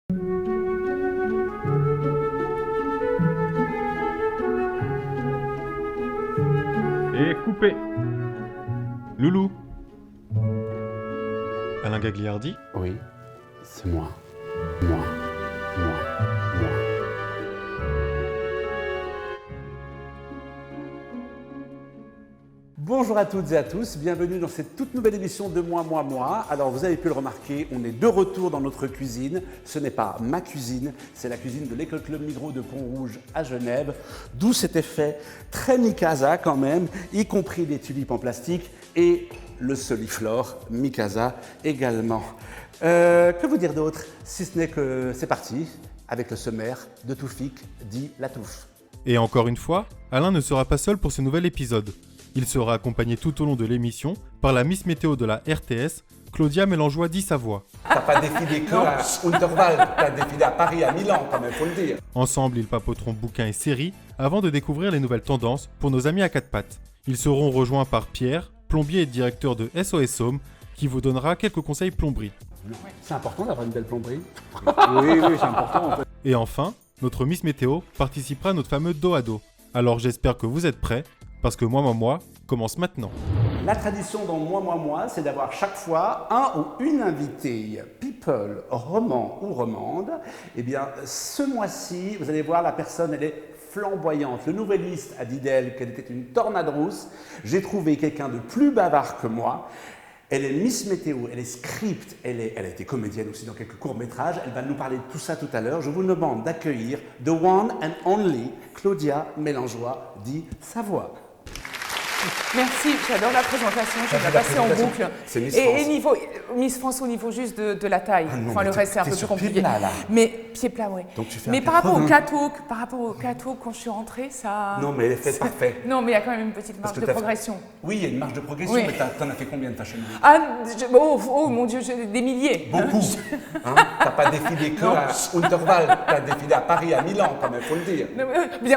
Et coupé. Loulou. Alain Gagliardi? Oui, c'est moi. Moi. Bonjour à toutes et à tous, bienvenue dans cette toute nouvelle émission de Moi. Alors vous avez pu le remarquer, on est de retour dans notre cuisine. Ce n'est pas ma cuisine, c'est la cuisine de l'École Club Migros de Pont-Rouge à Genève, d'où cet effet très Mikasa quand même, y compris les tulipes en plastique et le soliflore Mikasa également. Que vous dire d'autre, si ce n'est que c'est parti avec le sommaire de Toufik, dit La Touffe. Et encore une fois, Alain ne sera pas seul pour ce nouvel épisode. Il sera accompagné tout au long de l'émission par la Miss Météo de la RTS, Claudia Mélangeois dit Savoie. T'as pas défilé que à Unterwald, t'as défilé à Paris, à Milan quand même, faut le dire. Ensemble, ils papoteront bouquins et séries avant de découvrir les nouvelles tendances pour nos amis à quatre pattes. Ils seront rejoints par Pierre, plombier et directeur de SOS Home, qui vous donnera quelques conseils plomberie. C'est important d'avoir une belle plomberie. Oui, c'est important en fait. Et enfin, notre Miss Météo participera à notre fameux dos à dos. Alors j'espère que vous êtes prêts, parce que moi commence maintenant. La tradition dans Moi, c'est d'avoir chaque fois un ou une invitée, people, roman ou romande. Eh bien, ce mois-ci, vous allez voir, la personne, elle est flamboyante. Le nouvelliste a dit d'elle qu'elle était une tornade rousse. J'ai trouvé quelqu'un de plus bavard que moi. Elle est Miss Météo, elle est script, elle a été comédienne aussi dans quelques courts-métrages. Elle va nous parler de tout ça tout à l'heure. Je vous demande d'accueillir the one and only Claudia Mélangeois, dit Savoie. Merci, j'adore la présentation, je vais la passer en boucle. C'est Miss Et France. niveau Miss France au niveau juste de la taille. Ah non, enfin, le reste c'est un peu plus compliqué. Pied plat, là. Mais pied plat, oui. Donc tu fais mais un par rapport au 80. catwalk, quand je suis rentrée, ça. Non, mais elle est faite parfait. Non, mais il y a quand même une petite marge que de t'as progression. Oui, il y a une marge de progression, Oui. mais t'en as fait combien de fashion week? Oh mon Dieu, des milliers. Beaucoup. Hein, t'as pas défilé que à Unterwald, t'as défilé à Paris, à Milan quand même, faut le dire.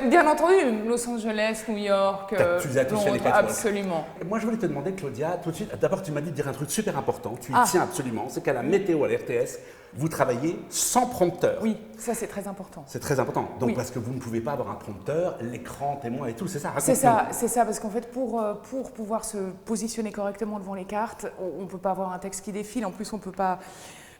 Bien entendu, Los Angeles, New York, Tu les as tous fait, les Londres, catwalks. absolument. Et moi, je voulais te demander, Claudia, tout de suite, d'abord, tu m'as dit de dire un truc super important, tu y Ah. tiens absolument, c'est qu'à la météo, à la RTS, vous travaillez sans prompteur. Oui, ça c'est très important. C'est très important. Donc, Oui. parce que vous ne pouvez pas avoir un prompteur, l'écran, témoin et tout, c'est ça? C'est raconte-nous. ça, parce qu'en fait, pour pouvoir se positionner correctement devant les cartes, on ne peut pas avoir un texte qui défile. En plus, on ne peut pas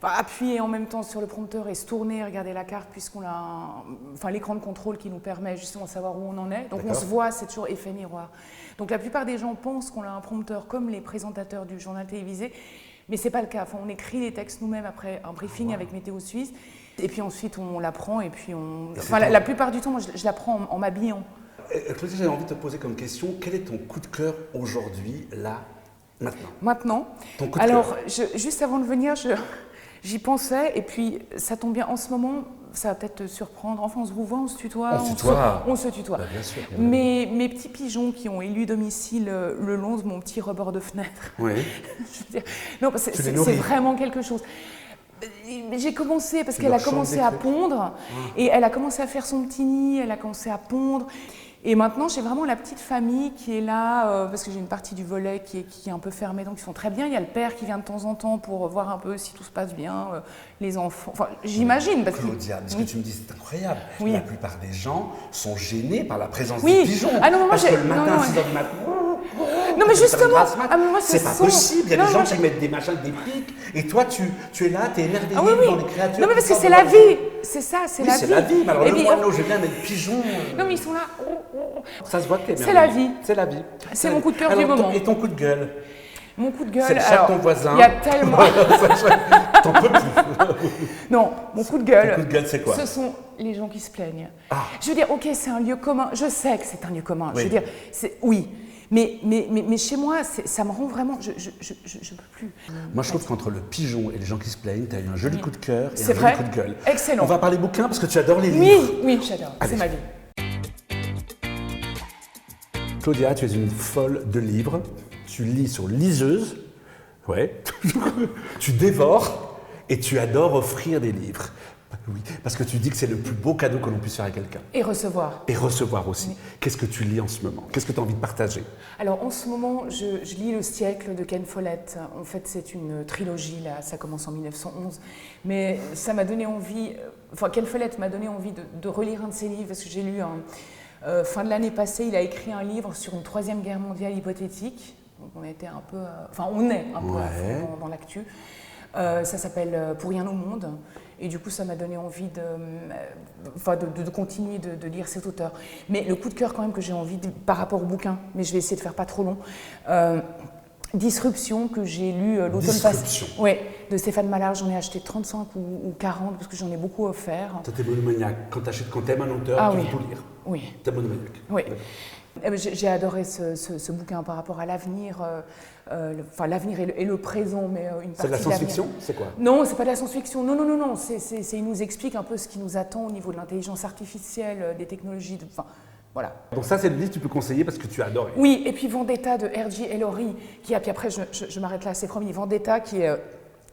appuyer en même temps sur le prompteur et se tourner et regarder la carte, puisqu'on a l'écran de contrôle qui nous permet justement de savoir où on en est. Donc on D'accord. se voit, c'est toujours effet miroir. Donc la plupart des gens pensent qu'on a un prompteur comme les présentateurs du journal télévisé, mais ce n'est pas le cas. Enfin, on écrit les textes nous-mêmes après un briefing avec Météo Suisse, et puis ensuite on l'apprend, et puis la plupart du temps, moi je l'apprends en m'habillant. Claudia, j'ai envie de te poser comme question, quel est ton coup de cœur aujourd'hui, là, maintenant? Maintenant, Ton coup de alors juste avant de venir, j'y pensais, et puis ça tombe bien en ce moment, ça va peut-être te surprendre. Enfin, on se vous voit, on se tutoie. On se tutoie. Bah, bien sûr. Mes petits pigeons qui ont élu domicile le long de mon petit rebord de fenêtre. Oui. Je veux dire, non, parce que Tu les c'est nourris. vraiment quelque chose. J'ai commencé parce Tu qu'elle leur a chantes commencé des à trucs. pondre et elle a commencé à faire son petit nid, elle a commencé à pondre. Et maintenant, j'ai vraiment la petite famille qui est là, parce que j'ai une partie du volet qui est un peu fermée, donc ils sont très bien. Il y a le père qui vient de temps en temps pour voir un peu si tout se passe bien, les enfants. Enfin, j'imagine. Parce que Claudia, ce que tu me dis, c'est incroyable. Oui. La plupart des gens sont gênés par la présence Oui. des pigeons. Ah non, mais moi, parce que le matin, non, à 6h du matin, Non, mais c'est justement, une grasse mat. ah, mais moi, c'est ce pas sont- possible. Il y a Non, des moi, gens qui mettent des machins, des pics, et toi, tu es là, tu es émerveillé Ah oui, devant oui. les créatures. Non, mais parce qui que c'est sortent la de leur- vie. C'est ça, c'est Oui, la c'est vie. la vie. Mais alors, Et le puis, moineau, je viens mettre pigeon. Non, mais ils sont là. Ça se voit que t'es C'est la émerveillé. vie. C'est la vie. C'est mon coup de cœur Alors, du moment. Et ton coup de gueule? Mon coup de gueule. C'est le chat de ton voisin. Il y a tellement. T'en peux plus. Non, mon coup de gueule. Ton coup de gueule, c'est quoi? Ce sont les gens qui se plaignent. Ah. Je veux dire, ok, c'est un lieu commun. Je sais que c'est un lieu commun. Oui. Je veux dire, oui. Mais chez moi, ça me rend vraiment. Je peux plus. Moi, je trouve qu'entre le pigeon et les gens qui se plaignent, tu as eu un joli coup de cœur et un C'est joli vrai. coup de gueule. Excellent. On va parler bouquins parce que tu adores les livres. Oui, j'adore. Allez. C'est ma vie. Claudia, tu es une folle de livres. Tu lis sur liseuse. Ouais. Tu dévores et tu adores offrir des livres. Oui, parce que tu dis que c'est le plus beau cadeau que l'on puisse faire à quelqu'un. Et recevoir. Et recevoir aussi. Oui. Qu'est-ce que tu lis en ce moment? Qu'est-ce que tu as envie de partager? Alors en ce moment, je lis Le siècle de Ken Follett. En fait, c'est une trilogie, là, ça commence en 1911. Mais ça m'a donné envie, Ken Follett m'a donné envie de relire un de ses livres, parce que j'ai lu, fin de l'année passée, il a écrit un livre sur une troisième guerre mondiale hypothétique. Donc on était un peu, on est un peu à fond dans l'actu. Ça s'appelle Pour rien au monde. Et du coup, ça m'a donné envie de continuer de lire cet auteur. Mais le coup de cœur quand même que j'ai envie, par rapport au bouquin, mais je vais essayer de faire pas trop long, Disruption, que j'ai lu l'automne passé. Oui, de Stéphane Mallard. J'en ai acheté 35 ou 40 parce que j'en ai beaucoup offert. Toi, t'es monomaniaque. Quand t'aimes un auteur, tu veux tout lire. Oui. T'es monomaniaque. Oui. J'ai adoré ce bouquin par rapport à l'avenir, l'avenir et le présent, mais une partie C'est de la science-fiction? C'est quoi? Non, c'est pas de la science-fiction. Non. Il nous explique un peu ce qui nous attend au niveau de l'intelligence artificielle, des technologies. Voilà. Donc ça, c'est le livre que tu peux conseiller parce que tu as adoré. Oui, et puis Vendetta de R.J. Ellory, puis après je m'arrête là, c'est promis. Vendetta qui est...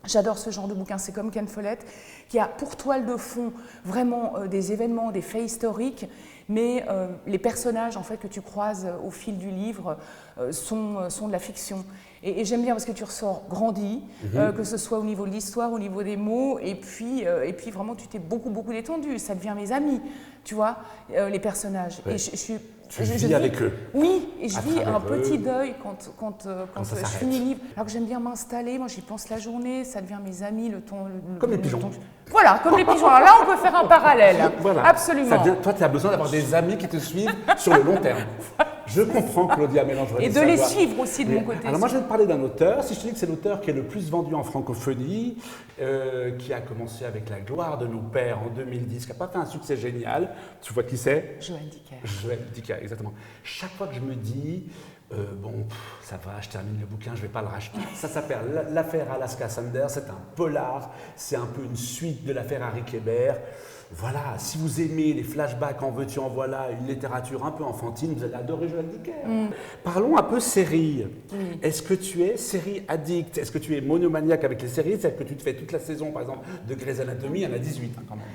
J'adore ce genre de bouquin, c'est comme Ken Follett, qui a pour toile de fond vraiment des événements, des faits historiques, mais les personnages en fait, que tu croises au fil du livre sont de la fiction. Et j'aime bien parce que tu ressors grandi, que ce soit au niveau de l'histoire, au niveau des mots, et puis vraiment tu t'es beaucoup détendu, ça devient mes amis, tu vois, les personnages. Ouais. Et je vis avec eux. Oui, et je vis un eux. petit deuil quand ça je s'arrête. finis le livre. Alors que j'aime bien m'installer, moi j'y pense la journée, ça devient mes amis, Comme les pigeons. Voilà, comme les pigeons. Alors là, on peut faire un parallèle. Voilà. Absolument. Toi, tu as besoin d'avoir des amis qui te suivent sur le long terme. Je comprends Claudia Mélangerie. Et de les suivre aussi de mon côté. Alors moi, je vais te parler d'un auteur. Si je te dis que c'est l'auteur qui est le plus vendu en francophonie, qui a commencé avec La gloire de nos pères en 2010, qui n'a pas fait un succès génial. Tu vois qui c'est? Joël Dicker. Joël Dicker, exactement. Chaque fois que je me dis, ça va, je termine le bouquin, je ne vais pas le racheter. Ça s'appelle L'affaire Alaska Sanders, c'est un polar, c'est un peu une suite de l'affaire Harry Kéber. Voilà, si vous aimez les flashbacks, en veux-tu, en voilà, une littérature un peu enfantine, vous allez adorer Joël Dicker. Parlons un peu série. Est-ce que tu es série addict? Est-ce que tu es monomaniaque avec les séries? C'est-à-dire que tu te fais toute la saison, par exemple, de Grey's Anatomy, il y en a 18 quand même.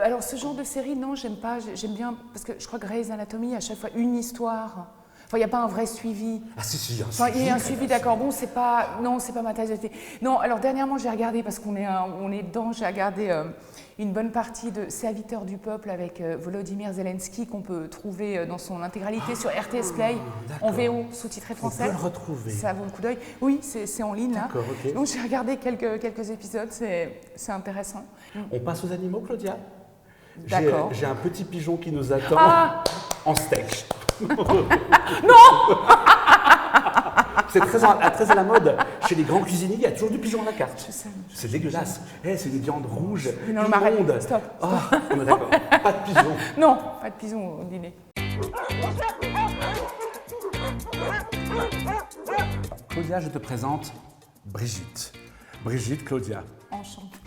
Alors, ce genre de série, non, j'aime pas. J'aime bien, parce que je crois que Grey's Anatomy, à chaque fois, une histoire. Enfin, il n'y a pas un vrai suivi. Ah si, il y a un suivi. Il y a un suivi, suivi, d'accord. Bon, c'est pas ma tasse de thé. Non, alors dernièrement, j'ai regardé, parce qu'on est dedans, j'ai regardé une bonne partie de Serviteurs du peuple avec Volodymyr Zelensky, qu'on peut trouver dans son intégralité sur RTS Play, en VO, sous-titré français. On peut le retrouver. Ça vaut le coup d'œil. Oui, c'est en ligne, là. D'accord, ok. Donc, j'ai regardé quelques épisodes, c'est intéressant. On passe aux animaux, Claudia? D'accord. J'ai un petit pigeon qui nous attend en steak. Non. C'est très à la mode. Chez les grands cuisiniers, il y a toujours du pigeon à la carte. Je sais. C'est dégueulasse. C'est des viandes rouges, Non, le marais. immondes. Stop. On est d'accord. Pas de pigeon. Non, pas de pigeon au dîner. Claudia, je te présente Brigitte. Brigitte, Claudia. Enchantée.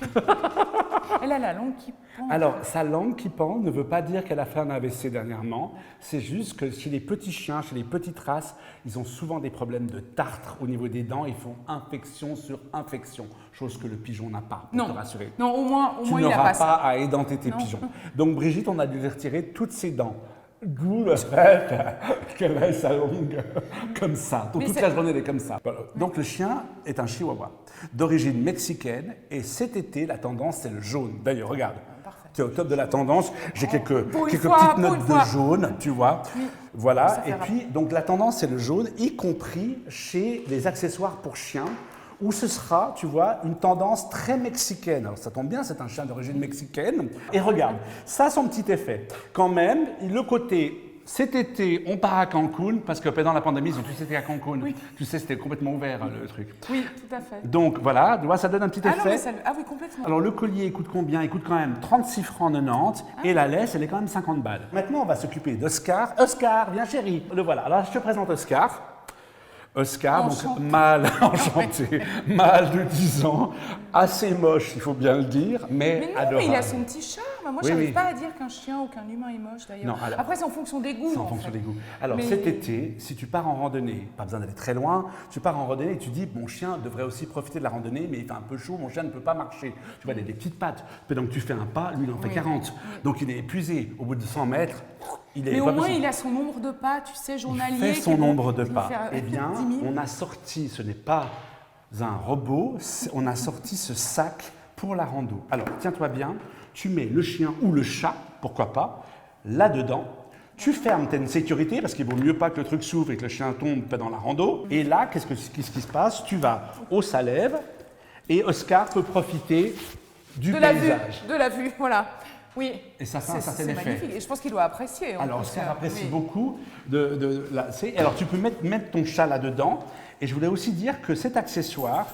Elle a la langue qui pend. Alors, sa langue qui pend ne veut pas dire qu'elle a fait un AVC dernièrement. C'est juste que chez les petits chiens, chez les petites races, ils ont souvent des problèmes de tartre au niveau des dents. Ils font infection sur infection, chose que le pigeon n'a pas, pour te rassurer. Non, au moins Tu il n'a n'auras pas pas ça. à édenter tes pigeons. Donc, Brigitte, on a dû lui retirer toutes ses dents. D'où le fait qu'elle ait sa langue comme ça. Donc, toute la journée, elle est comme ça. Voilà. Donc, le chien est un chihuahua d'origine mexicaine. Et cet été, la tendance, c'est le jaune. D'ailleurs, regarde. Tu es au top de la tendance. J'ai quelques petites notes de jaune, tu vois. Oui. Voilà. Et puis, donc, la tendance, c'est le jaune, y compris chez les accessoires pour chiens, où ce sera, tu vois, une tendance très mexicaine. Alors ça tombe bien, c'est un chien d'origine mexicaine. Et regarde, ça a son petit effet. Quand même, le côté, cet été, on part à Cancun, parce que pendant la pandémie, ils ont tous été à Cancun. Oui. Tu sais, c'était complètement ouvert, le truc. Oui, tout à fait. Donc voilà, tu vois, ça donne un petit effet. Oui, complètement. Alors le collier, il coûte combien? Il coûte quand même 36 francs 90, et la laisse, elle est quand même 50 balles. Maintenant, on va s'occuper d'Oscar. Oscar, viens chérie. Le voilà. Alors, je te présente Oscar. Oscar, donc mâle, enchanté, mâle de 10 ans, assez moche, il faut bien le dire, mais adorable. Mais il a son petit charme. Bah, moi, Oui, je n'arrive oui. pas à dire qu'un chien ou qu'un humain est moche d'ailleurs. Non, alors- Après, c'est en fonction des goûts. C'est en fonction des goûts. Alors Mais- cet été, si tu pars en randonnée, pas besoin d'aller très loin, tu pars en randonnée et tu dis mon chien devrait aussi profiter de la randonnée, mais il fait un peu chaud, mon chien ne peut pas marcher. Tu vois, il a des petites pattes. Donc tu fais un pas, lui il en fait 40. Donc il est épuisé. Au bout de 100 mètres, il est Mais pas au moins, possible. il a son nombre de pas, tu sais, journalier. Il fait qui son vont- nombre de qui vont pas. faire Eh bien, 10 000. on a sorti, ce n'est pas un robot, on a sorti ce sac pour la rando. Alors, tiens-toi bien, tu mets le chien ou le chat, pourquoi pas, là-dedans. Tu fermes, tu as une sécurité, parce qu'il vaut mieux pas que le truc s'ouvre et que le chien tombe dans la rando. Et là, qu'est-ce qui se passe? Tu vas au Salève et Oscar peut profiter du De la vue, paysage. de la vue, voilà. Oui. Et ça fait un certain C'est effet. magnifique. Et je pense qu'il doit apprécier. en Alors, plus, Oscar apprécie oui. beaucoup alors, tu peux mettre ton chat là-dedans. Et je voulais aussi dire que cet accessoire,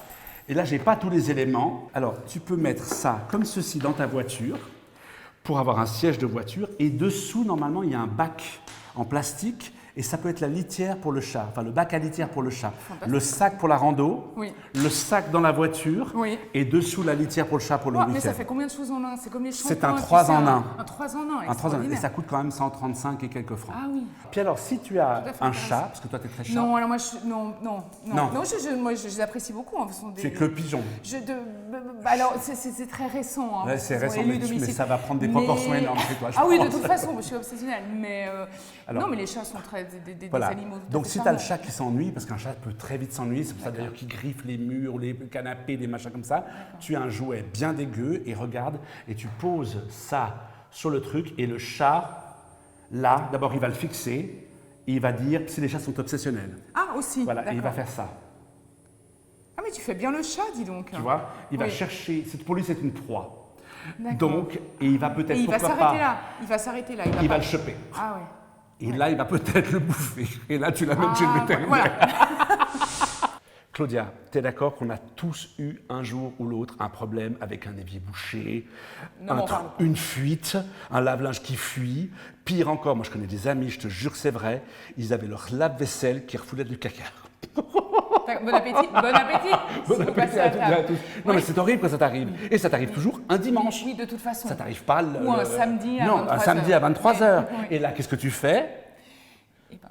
et là, je n'ai pas tous les éléments. Alors, tu peux mettre ça comme ceci dans ta voiture pour avoir un siège de voiture. Et dessous, normalement, il y a un bac en plastique. Et ça peut être la litière pour le chat, enfin le bac à litière pour le chat, le sac pour la rando, Oui. le sac dans la voiture, Oui. et dessous la litière pour le chat pour le Ouais, week-end. mais ça fait combien de choses en un? C'est comme les C'est shampoings, un tu 3 sais, en 1. Un 3 en 1, Un 3 ans, et extraordinaire. ça coûte quand même 135 et quelques francs. Ah oui. Puis alors, si tu as Tout à fait un intéressant. chat, parce que toi tu es très chat, Non, alors moi, Non. moi, je les apprécie beaucoup. Hein, ce sont des- tu es que le pigeon. Alors, c'est très récent. Hein, Ouais, parce c'est qu'ils ont récent, élu mais domicile. ça va prendre des proportions énormes chez toi, je Ah oui, de pense. toute façon, je suis obsessionnelle. Mais Alors- non, mais les chats sont des Voilà. animaux. tout à Donc fait si tu as le charmants. chat qui s'ennuie, parce qu'un chat peut très vite s'ennuyer, c'est pour ça d'ailleurs qu'il griffe les murs, les canapés, des machins comme ça, tu as un jouet bien dégueu et regarde, et tu poses ça sur le truc, et le chat, là, d'abord il va le fixer, et il va dire, si les chats sont obsessionnels, Ah, aussi. voilà, et il va d'accord. faire ça. Ah, mais tu fais bien le chat, dis donc. Tu vois, il va Oui. chercher, pour lui c'est une proie. D'accord. Donc, et il va peut-être, Et il va pourquoi s'arrêter pas, là. Il va s'arrêter là. il pas- va le choper. Ah ouais. Et là, il va peut-être le bouffer. Et là, tu l'amènes chez le Ah, vétérinaire. voilà. Claudia, tu es d'accord qu'on a tous eu un jour ou l'autre un problème avec un évier bouché, Ne m'en parle pas. une fuite, un lave-linge qui fuit. Pire encore, moi je connais des amis, je te jure que c'est vrai, ils avaient leur lave-vaisselle qui refoulait du caca. Bon appétit. Bon appétit. Bon Si vous appétit passez à à toutes et à table. tous. Non mais c'est horrible quand ça t'arrive. Et ça t'arrive toujours un dimanche. Oui, de toute façon. Ça t'arrive pas le... Ou un samedi à Non, 23 un samedi heures. à 23h. Oui. Et là, qu'est-ce que tu fais? Eh ben,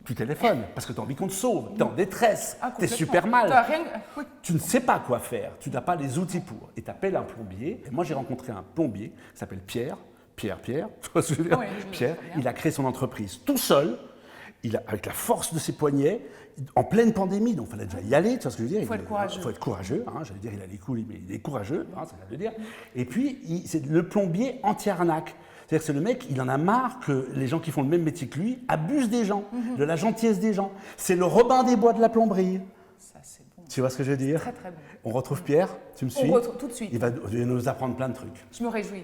Tu téléphones, parce que tu as envie qu'on te sauve, tu es en détresse, Ah, tu es complètement. super mal. T'as rien... Oui. Tu ne sais pas quoi faire, tu n'as pas les outils pour. Et tu appelles un plombier. Et moi, j'ai rencontré un plombier qui s'appelle Pierre. Pierre, tu vois ce que je veux dire? Oui, je vois Pierre, très bien. il a créé son entreprise tout seul, avec la force de ses poignets, en pleine pandémie, donc il fallait déjà y aller, tu vois ce que je veux dire? Faut être courageux. Il faut être courageux, hein, j'allais dire, il a les couilles, mais il est courageux, hein, ça veut dire. Et puis, c'est le plombier anti-arnaque. C'est-à-dire que c'est le mec, il en a marre que les gens qui font le même métier que lui abusent des gens, Mhm. de la gentillesse des gens. C'est le Robin des Bois de la plomberie. Ça, c'est bon. Tu vois ce que je veux dire? Très, très bon. On retrouve Pierre, tu me suis? On retrouve tout de suite. Il va nous apprendre plein de trucs. Je me réjouis.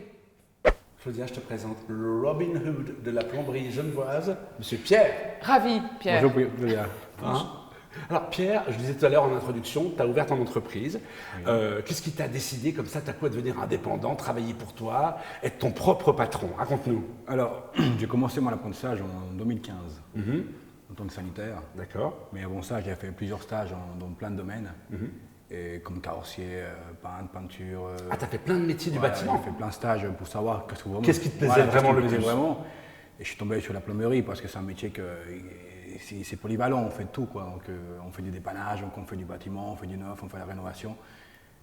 Claudia, je te présente le Robin Hood de la plomberie genevoise, Monsieur Pierre. Ravi, Pierre. Bonjour Claudia. Hein? Alors Pierre, je disais tout à l'heure en introduction, tu as ouvert ton entreprise. Qu'est-ce qui t'a décidé comme ça, tu as quoi devenir indépendant, travailler pour toi, être ton propre patron? Raconte-nous. Alors, j'ai commencé mon apprentissage en 2015 en tant que sanitaire. D'accord. Mais avant ça, j'ai fait plusieurs stages dans plein de domaines, et comme carrossier, peintre, peinture. Ah, tu as fait plein de métiers du ouais, bâtiment. J'ai fait plein de stages pour savoir Qu'est-ce qui te plaisait vraiment le plus? vraiment. Et je suis tombé sur la plomberie parce que c'est un métier que c'est polyvalent, on fait tout, quoi. Donc, on fait du dépannage, donc on fait du bâtiment, on fait du neuf, on fait la rénovation.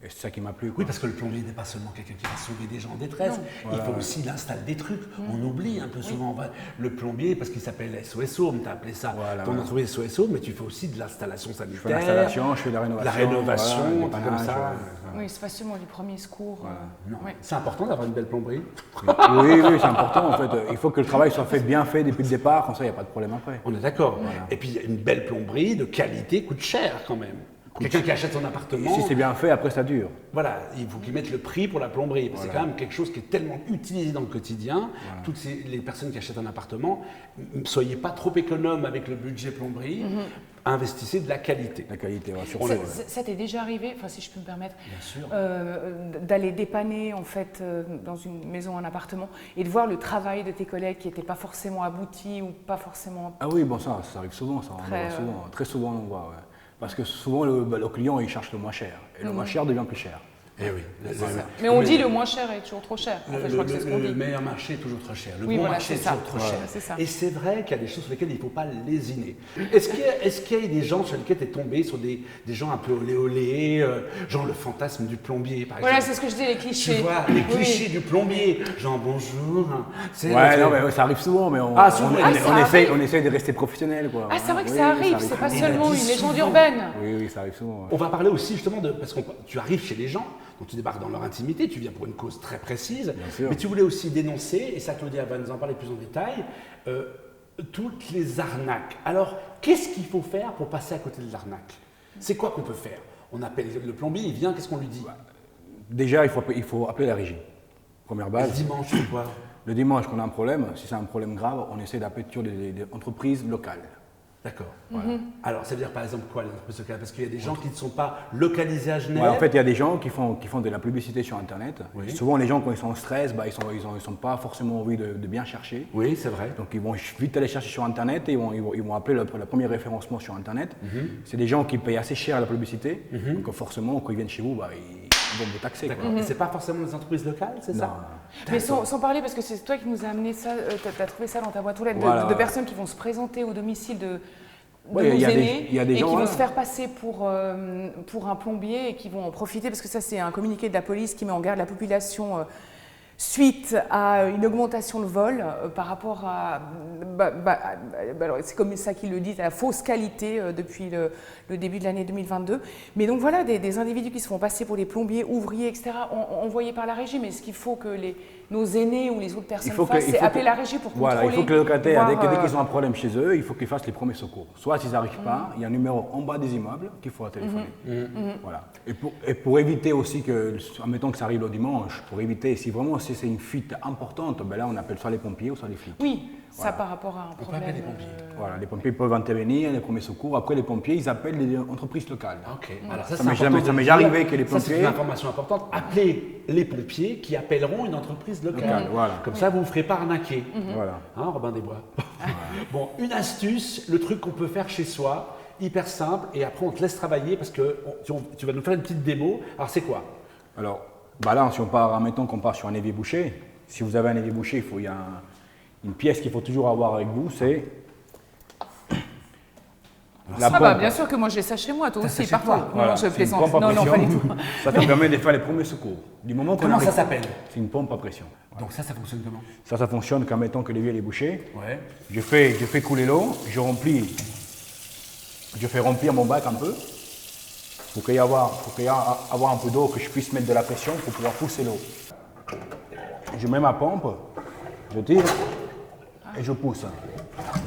Et c'est ça qui m'a plu, quoi. Oui, parce que le plombier n'est pas seulement quelqu'un qui va sauver des gens en détresse, il faut aussi il installe des trucs. On oublie un peu souvent le plombier parce qu'il s'appelle SOS Home, tu as appelé ça Voilà, ton voilà. entreprise SOS Home, mais tu fais aussi de l'installation sanitaire. Je fais l'installation, je fais la rénovation. La rénovation, voilà, un le truc comme dépannage, ça. Oui, c'est pas seulement du premier secours. Non. Ouais. C'est important d'avoir une belle plomberie. Oui, c'est important en fait. Il faut que le travail soit fait bien fait depuis le départ, comme ça il n'y a pas de problème après. On est d'accord. Et puis une belle plomberie de qualité coûte cher quand même. Quelqu'un qui achète son appartement, Si c'est bien fait, après ça dure. voilà, il faut qu'ils mettent le prix pour la plomberie. C'est quand même quelque chose qui est tellement utilisé dans le quotidien. Toutes les personnes qui achètent un appartement, soyez pas trop économes avec le budget plomberie. Investissez de la qualité. La qualité, ouais, sur Ça t'est déjà arrivé, enfin si je peux me permettre, Bien sûr. d'aller dépanner en fait dans une maison, un appartement, et de voir le travail de tes collègues qui n'était pas forcément abouti ou pas forcément. Ah oui, bon ça arrive souvent, ça. On Très, le voit souvent, très souvent on le voit, ouais. Parce que souvent le client il cherche le moins cher, et le moins cher devient plus cher. Eh oui. Mais on dit le moins cher est toujours trop cher. En fait, je crois que c'est ce qu'on Le dit. meilleur marché est toujours trop cher. Le Oui, bon voilà, marché est c'est ça. toujours trop cher. C'est ça. Et c'est vrai qu'il y a des choses sur lesquelles il ne faut pas lésiner. Est-ce qu'il y a des gens sur lesquels tu es tombé, sur des gens un peu olé olé, genre le fantasme du plombier, par exemple? Voilà, c'est ce que je dis, les clichés. Tu vois, les Oui. clichés du plombier, genre bonjour. C'est Ouais, non, mais ça arrive souvent, mais on, Ah, souvent, on- ah, on ça essaye, arrive. on essaye de rester professionnel, quoi. Ah, c'est vrai que Oui, ça arrive, oui, c'est pas Il seulement a une dit légende souvent. urbaine. Oui, ça arrive souvent. On va parler aussi justement de, parce que tu arrives chez les gens, donc tu débarques dans leur intimité, tu viens pour une cause très précise, sûr. mais tu voulais aussi dénoncer, et ça Claudia va nous en parler plus en détail, toutes les arnaques. Alors, qu'est-ce qu'il faut faire pour passer à côté de l'arnaque? C'est quoi qu'on peut faire? On appelle le plombier, il vient, qu'est-ce qu'on lui dit? Déjà, il faut appeler la régie. Première Le base. dimanche, c'est quoi? Le dimanche, qu'on a un problème, si c'est un problème grave, on essaie d'appeler toujours des entreprises locales. D'accord. Voilà. Alors, ça veut dire par exemple quoi, les entreprises locales? Parce qu'il y a des gens qui ne sont pas localisés à Genève. Ouais, en fait, il y a des gens qui font de la publicité sur Internet. Oui. Et souvent, les gens, quand ils sont en stress, bah, ils sont pas forcément envie de bien chercher. Oui, c'est vrai. Donc, ils vont vite aller chercher sur Internet et ils vont appeler le premier référencement sur Internet. C'est des gens qui payent assez cher la publicité. Donc, forcément, quand ils viennent chez vous, bah, ils vont vous taxer. Quoi. D'accord. Et c'est pas forcément des entreprises locales, c'est ça? Non. Mais sans parler, parce que c'est toi qui nous as amené ça, tu as trouvé ça dans ta boîte aux lettres, Voilà. de personnes qui vont se présenter au domicile de Ouais, nos il y a des- aînés il y a des et gens, qui vont voilà. se faire passer pour un plombier et qui vont en profiter, parce que ça c'est un communiqué de la police qui met en garde la population suite à une augmentation de vol par rapport à, alors c'est comme ça qu'ils le disent, à la fausse qualité depuis le début de l'année 2022. Mais donc voilà, des individus qui se font passer pour les plombiers, ouvriers, etc., envoyés par la régie. Mais ce qu'il faut que nos aînés ou les autres personnes fassent, c'est appeler la régie pour contrôler. Voilà, il faut que les locataires, dès voir, qu'ils ont un problème chez eux, il faut qu'ils fassent les premiers secours. Soit s'ils n'arrivent pas, il y a un numéro en bas des immeubles qu'il faut téléphoner. Voilà. Et pour éviter aussi que, admettons que ça arrive le dimanche, pour éviter, si vraiment si c'est une fuite importante, ben là on appelle soit les pompiers ou soit les flics. Oui, ça Voilà. par rapport à un peut problème. appeler les pompiers. Voilà, les pompiers peuvent intervenir, les premiers secours. Après les pompiers, ils appellent les entreprises locales. Ok. Alors ça, Ça c'est m'est important jamais- de ça m'est le déjà dire. arrivé que les Ça, c'est pompiers- une information importante. Appelez les pompiers qui appelleront une entreprise locale. Locale, voilà. Comme ça, vous ne vous ferez pas arnaquer. Voilà. Hein, Robin des Bois. Bon, une astuce, le truc qu'on peut faire chez soi, hyper simple, et après on te laisse travailler parce que tu vas nous faire une petite démo. Alors c'est quoi? Alors, bah là, si on part, admettons qu'on part sur un évier bouché, si vous avez un évier bouché, il y a une pièce qu'il faut toujours avoir avec vous, c'est la Ah bah bien sûr que moi j'ai ça chez moi, toi aussi, chez partout. toi. Non, Voilà, non, je c'est une plaisante. pompe à Non, non, pas du pression. tout. Ça te permet de faire les premiers secours. Du moment qu'on Comment ça arrive- s'appelle? C'est une pompe à pression. Donc ça fonctionne comment? Ça fonctionne quand mettons que l'évier est bouché. Ouais. Je fais couler l'eau, je fais remplir mon bac un peu. Pour qu'il y ait avoir un peu d'eau, que je puisse mettre de la pression pour pouvoir pousser l'eau. Je mets ma pompe, je tire et je pousse.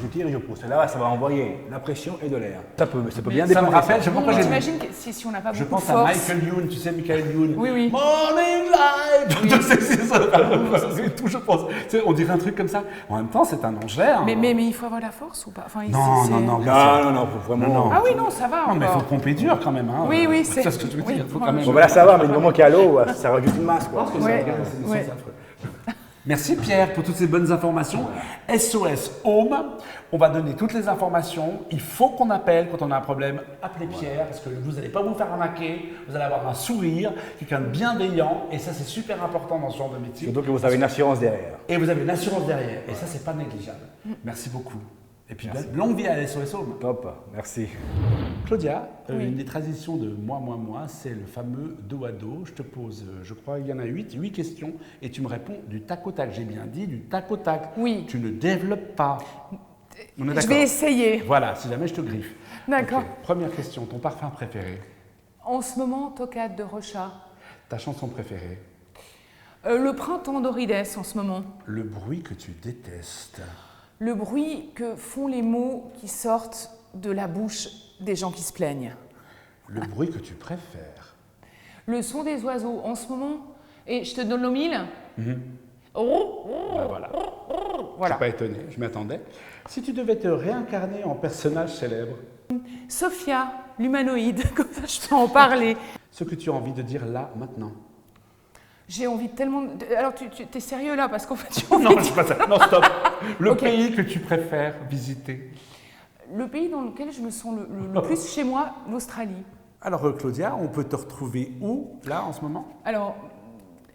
Je tire et je pousse. Et là, ça va envoyer la pression et de l'air. Ça peut bien Ça me dépendre. rappelle, je sais pas pourquoi Mais j'ai t'imagines que si on n'a pas Je beaucoup de pense à force. Michael Youn, tu sais Michael Youn. Oui, oui. Morning light. C'est ça. C'est tout, je pense. Tu sais, on dirait un truc comme ça. En même temps, c'est un angère. Mais il faut avoir la force ou pas? Enfin, Non, c'est- non, non. Non, faut vraiment. Non, non. Ah oui, non, ça va Non, mais il faut encore. pomper dur quand même. Hein. Oui, oui, c'est c'est- ce que je veux oui. dire. Il faut quand même. Bon, ben là, ça va, mais du moment qu'il y a l'eau, ça rajoute une masse. Quoi. Ouais, C'est ouais. affreux. Merci Pierre pour toutes ces bonnes informations. SOS Home, on va donner toutes les informations. Il faut qu'on appelle quand on a un problème. Appelez Pierre parce que vous n'allez pas vous faire arnaquer. Vous allez avoir un sourire, quelqu'un de bienveillant. Et ça, c'est super important dans ce genre de métier. Surtout que vous avez une assurance derrière. Et vous avez une assurance derrière. Et ça, c'est pas négligeable. Merci beaucoup. Et puis, longue vie à SOS Home. Top, merci. Claudia, Oui. une des traditions de moi, c'est le fameux dos à dos. Je te pose, je crois, il y en a 8 questions, et tu me réponds du tac au tac. J'ai bien dit du tac au tac. Oui. Tu ne développes pas. On est Je d'accord? vais essayer. Voilà, si jamais je te griffe. D'accord. Ok. Première question, ton parfum préféré? En ce moment, Tocade de Rocha. Ta chanson préférée? Le printemps d'Orides en ce moment. Le bruit que tu détestes? Le bruit que font les mots qui sortent de la bouche des gens qui se plaignent. Le bruit que tu préfères? Le son des oiseaux en ce moment. Et je te donne le mille. Voilà. Je Voilà. suis pas étonné, je m'attendais. Si tu devais te réincarner en personnage célèbre, Sophia, l'humanoïde, comme ça je peux en parler. ce que tu as envie de dire là, maintenant. J'ai envie de tellement. Alors tu es sérieux là parce qu'en fait j'ai envie Non, de- je pas ça. Non, stop. Le Ok. pays que tu préfères visiter. Le pays dans lequel je me sens le plus chez moi, l'Australie. Alors Claudia, on peut te retrouver où, là, en ce moment? Alors,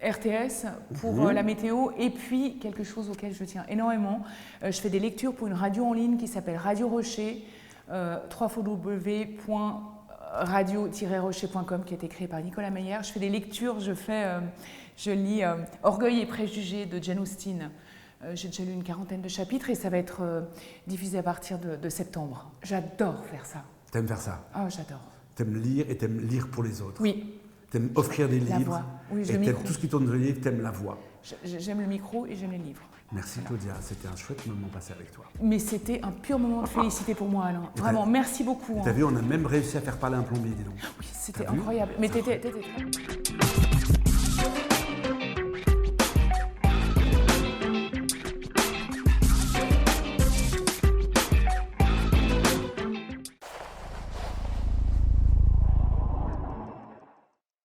RTS pour la météo, et puis quelque chose auquel je tiens énormément. Je fais des lectures pour une radio en ligne qui s'appelle Radio Rocher, www.radio-rocher.com, qui a été créée par Nicolas Meyer. Je fais des lectures, je lis Orgueil et préjugés de Jane Austen. J'ai déjà lu une 40aine de chapitres et ça va être diffusé à partir de septembre. J'adore faire ça. T'aimes faire ça? Ah, j'adore. T'aimes lire et t'aimes lire pour les autres? Oui. T'aimes offrir des La livres? voix. Oui, et le t'aimes micro. tout ce qui tourne dans les livres, t'aimes la voix. J'aime le micro et j'aime les livres. Merci Claudia, c'était un chouette moment passé avec toi. Mais c'était un pur moment de félicité pour moi, Alain. Vraiment, merci beaucoup. T'as vu, on a même réussi à faire parler un plombier, dis donc. Oui, c'était T'as vu? incroyable. Mais C'est t'étais très...